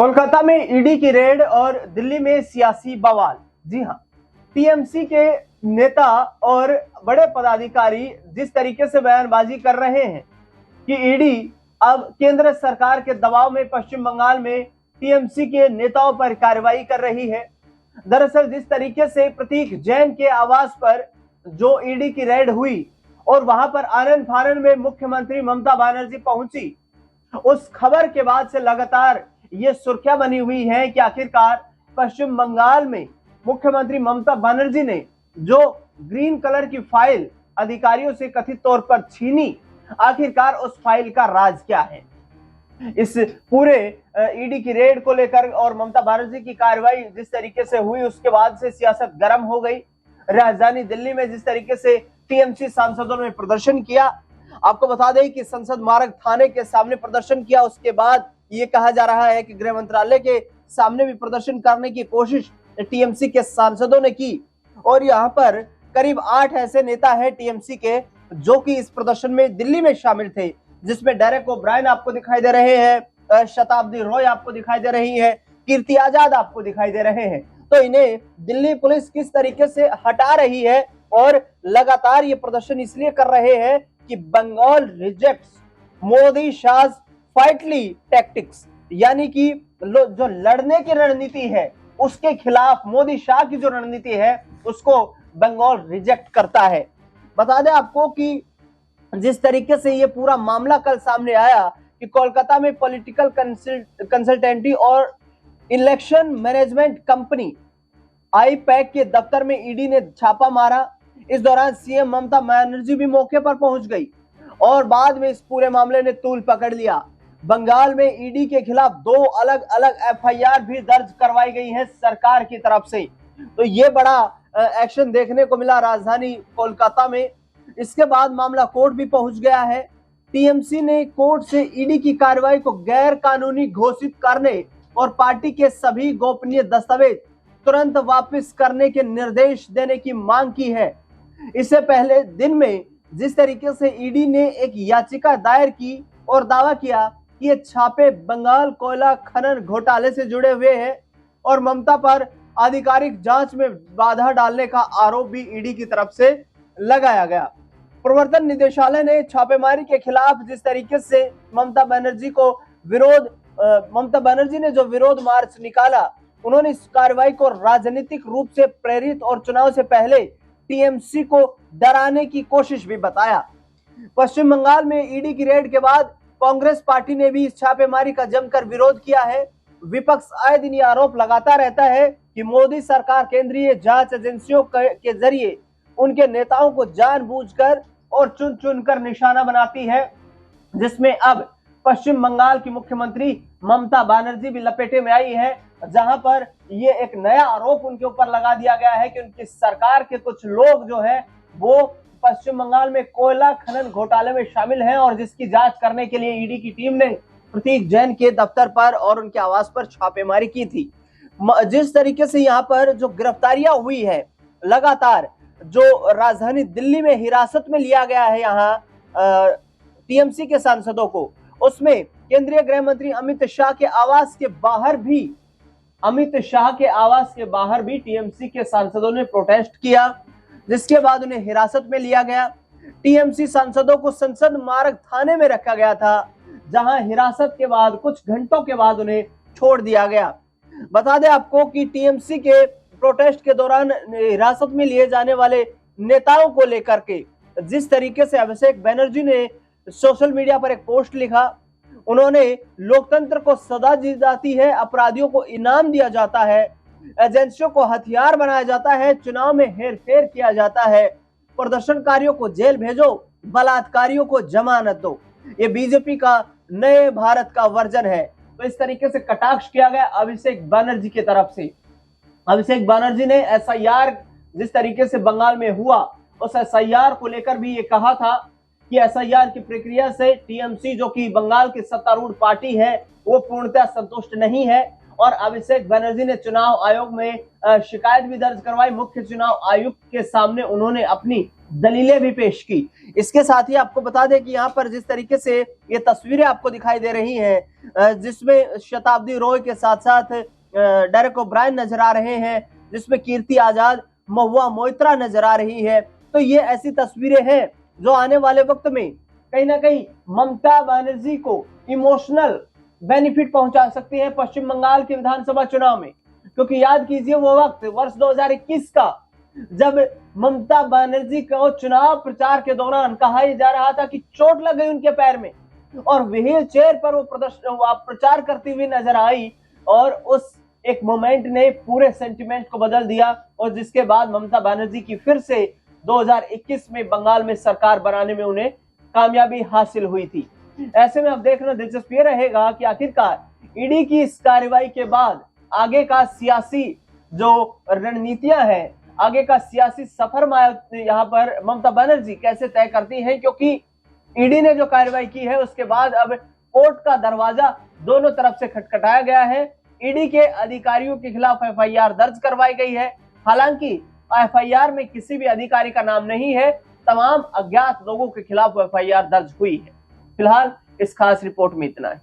कोलकाता में ईडी की रेड और दिल्ली में सियासी बवाल। जी हां, टीएमसी के नेता और बड़े पदाधिकारी जिस तरीके से बयानबाजी कर रहे हैं कि ईडी अब केंद्र सरकार के दबाव में पश्चिम बंगाल में टीएमसी के नेताओं पर कार्रवाई कर रही है। दरअसल जिस तरीके से प्रतीक जैन के आवास पर जो ईडी की रेड हुई और वहां पर आनन फानन में मुख्यमंत्री ममता बनर्जी पहुंची, उस खबर के बाद से लगातार ये सुर्खियां बनी हुई हैं कि आखिरकार पश्चिम बंगाल में मुख्यमंत्री ममता बनर्जी ने जो ग्रीन कलर की फाइल अधिकारियों से कथित तौर पर छीनी, आखिरकार उस फाइल का राज क्या है। इस पूरे ईडी की रेड को लेकर और ममता बनर्जी की कार्रवाई जिस तरीके से हुई, उसके बाद से सियासत गर्म हो गई। राजधानी दिल्ली में जिस तरीके से टीएमसी सांसदों ने प्रदर्शन किया, आपको बता दें कि संसद मार्ग थाने के सामने प्रदर्शन किया। उसके बाद ये कहा जा रहा है कि गृह मंत्रालय के सामने भी प्रदर्शन करने की कोशिश टीएमसी के सांसदों ने की। और यहाँ पर करीब 8 ऐसे नेता हैं टीएमसी के जो कि इस प्रदर्शन में दिल्ली में शामिल थे, जिसमें डेरेक ओब्रायन आपको दिखाई दे रहे हैं, शताब्दी रॉय आपको दिखाई दे रही है, कीर्ति आजाद आपको दिखाई दे रहे हैं। तो इन्हें दिल्ली पुलिस किस तरीके से हटा रही है और लगातार ये प्रदर्शन इसलिए कर रहे हैं कि बंगाल रिजेक्ट्स मोदी शाह फाइटली टैक्टिक्स, यानी कि जो लड़ने की रणनीति है उसके खिलाफ मोदी शाह की जो रणनीति है उसको बंगाल रिजेक्ट करता है। बता दें आपको कि जिस तरीके से ये पूरा मामला कल सामने आया कि कोलकाता में पॉलिटिकल कंसल्टेंटी और इलेक्शन मैनेजमेंट कंपनी आईपैक के दफ्तर में ईडी ने छापा मारा। इस दौरान सीएम ममता बनर्जी भी मौके पर पहुंच गई और बाद में इस पूरे मामले ने तूल पकड़ लिया। बंगाल में ईडी के खिलाफ 2 अलग अलग एफआईआर भी दर्ज करवाई गई है सरकार की तरफ से। तो ये बड़ा एक्शन देखने को मिला राजधानी कोलकाता में। इसके बाद मामला कोर्ट भी पहुंच गया है। टीएमसी ने कोर्ट से ईडी की कार्रवाई को गैर कानूनी घोषित करने और पार्टी के सभी गोपनीय दस्तावेज तुरंत वापस करने के निर्देश देने की मांग की है। इससे पहले दिन में जिस तरीके से ईडी ने एक याचिका दायर की और दावा किया कि ये छापे बंगाल कोयला खनन घोटाले से जुड़े हुए हैं और ममता पर आधिकारिक जांच में बाधा डालने का आरोप भी ईडी की तरफ से लगाया गया। प्रवर्तन निदेशालय ने छापेमारी के खिलाफ जिस तरीके से ममता बनर्जी ने जो विरोध मार्च निकाला, उन्होंने इस कार्रवाई को राजनीतिक रूप से प्रेरित और चुनाव से पहले टीएमसी को डराने की कोशिश भी बताया। पश्चिम बंगाल में ईडी की रेड के बाद कांग्रेस पार्टी ने भी इस छापेमारी का जमकर विरोध किया है। विपक्ष आए दिन ये आरोप लगाता रहता है कि मोदी सरकार केंद्रीय जांच एजेंसियों के जरिए उनके नेताओं को जानबूझकर और चुन चुनकर निशाना बनाती है, जिसमें अब पश्चिम बंगाल की मुख्यमंत्री ममता बनर्जी भी लपेटे में आई है, जहां पर ये एक नया आरोप उनके ऊपर लगा दिया गया है कि उनकी सरकार के कुछ लोग जो है वो पश्चिम बंगाल में कोयला खनन घोटाले में शामिल हैं और जिसकी जांच करने के लिए ईडी की टीम ने प्रतीक जैन के दफ्तर पर और उनके आवास पर छापेमारी की थी। जिस तरीके से यहाँ पर जो गिरफ्तारियां हुई है, लगातार जो राजधानी दिल्ली में हिरासत में लिया गया है यहाँ टीएमसी के सांसदों को, उसमें केंद्रीय गृह मंत्री अमित शाह के आवास के बाहर भी टीएमसी के सांसदों ने प्रोटेस्ट किया, जिसके बाद उन्हें हिरासत में लिया गया। टीएमसी सांसदों को संसद मार्ग थाने में रखा गया था, जहां हिरासत के बाद कुछ घंटों के बाद उन्हें छोड़ दिया गया। बता दें आपको कि टीएमसी के प्रोटेस्ट के दौरान हिरासत में लिए जाने वाले नेताओं को लेकर के जिस तरीके से अभिषेक बनर्जी ने सोशल मीडिया पर एक पोस्ट लिखा, उन्होंने लोकतंत्र को सदा दी जाती है, अपराधियों को इनाम दिया जाता है, एजेंसियों को हथियार बनाया जाता है, चुनाव में हेरफेर किया जाता है, प्रदर्शनकारियों को जेल भेजो, बलात्कारियों को जमानत दो, ये बीजेपी का नए भारत का वर्जन है। तो इस तरीके से कटाक्ष किया गया अभिषेक बनर्जी की तरफ से। अभिषेक बनर्जी ने एसआईआर जिस तरीके से बंगाल में हुआ, उस एसआईआर को लेकर भी ये कहा था कि एसआईआर की प्रक्रिया से टीएमसी जो कि बंगाल की सत्तारूढ़ पार्टी है वो पूर्णतः संतुष्ट नहीं है। और अभिषेक बनर्जी ने चुनाव आयोग में शिकायत भी दर्ज करवाई। मुख्य चुनाव आयुक्त के सामने उन्होंने अपनी दलीलें भी पेश की। इसके साथ ही आपको बता दें कि यहाँ पर जिस तरीके से ये तस्वीरें आपको दिखाई दे रही हैं, जिसमें शताब्दी रॉय के साथ साथ डेरेक ओब्रायन नजर आ रहे हैं, जिसमें कीर्ति आजाद, महुआ मोइत्रा नजर आ रही है। तो ये ऐसी तस्वीरें हैं जो आने वाले वक्त में कहीं ना कहीं ममता बनर्जी को इमोशनल बेनिफिट पहुंचा सकती है पश्चिम बंगाल के विधानसभा चुनाव में। क्योंकि याद कीजिए वो वक्त वर्ष 2021 का, जब ममता बनर्जी को चुनाव प्रचार के दौरान कहा जा रहा था कि चोट लग गई उनके पैर में और व्हील चेयर पर वो प्रचार करती हुई नजर आई, और उस एक मोमेंट ने पूरे सेंटिमेंट को बदल दिया, और जिसके बाद ममता बनर्जी की फिर से 2021 में बंगाल में सरकार बनाने में उन्हें कामयाबी हासिल हुई थी। ऐसे में अब देखना दिलचस्प ये रहेगा कि आखिरकार ईडी की इस कार्रवाई के बाद आगे का सियासी जो रणनीतियां हैं, आगे का सियासी सफर यहाँ पर ममता बनर्जी कैसे तय करती हैं, क्योंकि ईडी ने जो कार्रवाई की है उसके बाद अब कोर्ट का दरवाजा दोनों तरफ से खटखटाया गया है। ईडी के अधिकारियों के खिलाफ एफआईआर दर्ज करवाई गई है। हालांकि एफआईआर में किसी भी अधिकारी का नाम नहीं है, तमाम अज्ञात लोगों के खिलाफ एफआईआर दर्ज हुई है। फिलहाल इस खास रिपोर्ट में इतना है।